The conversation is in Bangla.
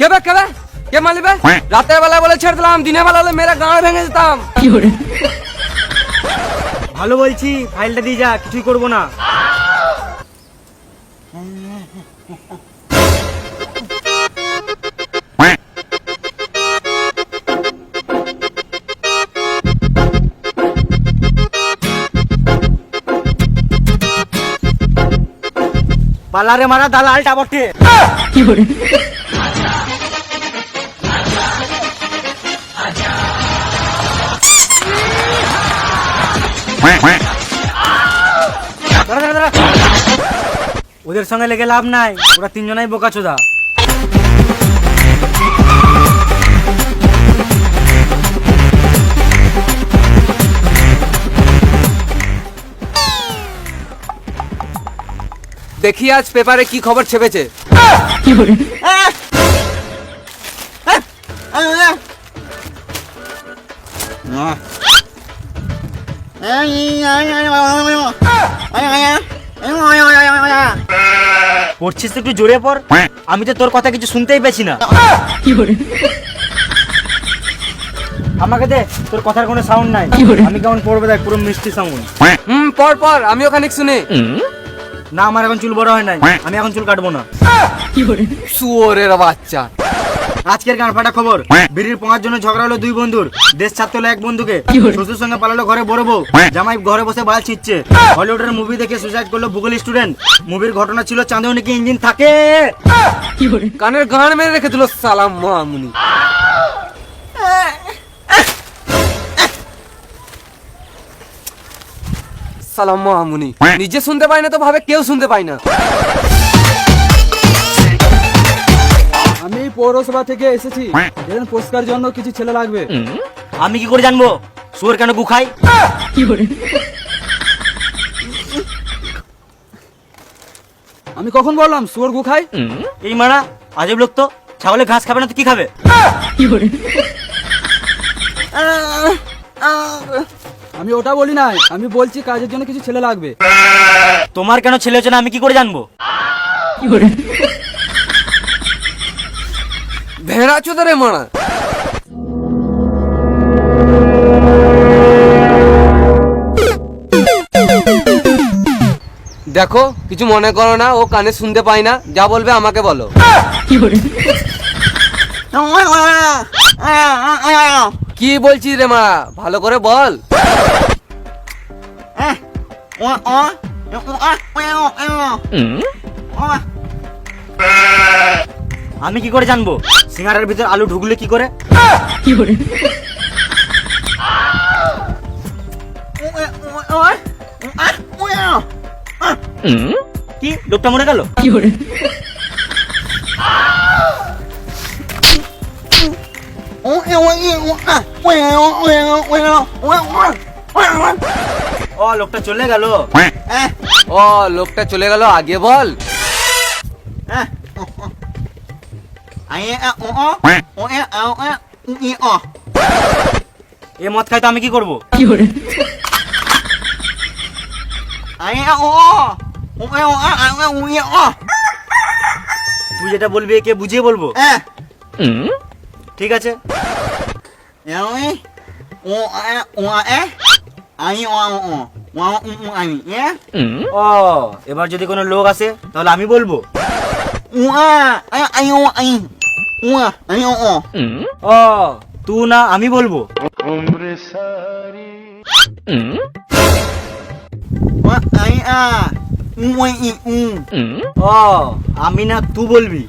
কেবে কেবে কে মালিবে? রাতের বেলা বলে ছেড়ে দিলাম, দিনের বেলা হলে মেরে গাঁড় ভেঙে যেতাম। ভালো বলছি, ফাইলটা দিয়ে যা, কিছুই করবো না। পালারে মারা দালালটা বটে। ওদের সঙ্গে লেগে লাভ নাই, ওরা তিনজনাই বোকাচোদা। দেখি আজ পেপারে কি খবর ছেপেছে। পড়ছিস তো একটু জোরে পড়, আমি তো তোর কথা কিছু শুনতেই পেছি না। আমাকে দে, তোর কথার কোনো সাউন্ড নাই। আমি কেমন পড়বো দেখ, পুরো মিষ্টি সাউন্ড। পর পর আমিও খানিক শুনি। না, আমার এখন চুল বড় হয় নাই, আমি এখন চুল কাটবো না। শুয়োরের বাচ্চা। আজকের গান ফাটা খবর, বিড়ির পোঙার জন্য ঝগড়া হলো দুই বন্ধুর। দেশ ছাড়তে হলো এক বন্ধুকে। শ্বশুর সঙ্গে পালালো ঘরে বড় বউ, জামাই ঘরে বসে বাল ছিটছে। হলিউডের মুভি দেখে সুসাইড করলো ভূগোল স্টুডেন্ট। মুভির ঘটনা ছিল চাঁদেও নাকি ইঞ্জিন থাকে। কানের গান মেরে রেখে দিল সালাম মামুনি। সালাম মামুনি নিজে শুনতে পাই না তো ভাবে কেউ শুনতে পাই না। আমি পৌরসভা থেকে এসেছি, দেখুন পুরস্কার জন্য কিছু ছেলে লাগবে। আমি কি করে জানবো শুয়োর কেন গু খাই? আমি কখন বললাম শুয়োর গু খাই? এই মারা আজব লোক তো, ছাগলে ঘাস খাবে না তো কি খাবে? আমি ওটা বলি নাই, আমি বলছি কাজের জন্য কিছু ছেলে লাগবে। তোমার কেন ছেলে হচ্ছে না আমি কি করে জানবো? ভেড়া চোদরে মারা। দেখো কিছু মনে করো না, ও কানে শুনতে পাই না, যা বলবে আমাকে বলো। কি বলছিস রে মা, ভালো করে বল। আমি কি করে জানবো সিঙ্গারের ভিতর আলু ঢুকলে কি করে? কি লোকটা মরে গেল? ও লোকটা চলে গেল। ও লোকটা চলে গেল, আগে বল। এ মদ খাই তো আমি কি করবো? তুই যেটা বলবি একে বুঝিয়ে বলবো। ঠিক আছে। ও এবার যদি কোনো লোক আসে তাহলে আমি বলবো। ও তুই না আমি বলবো। ও আমি না তুই বলবি।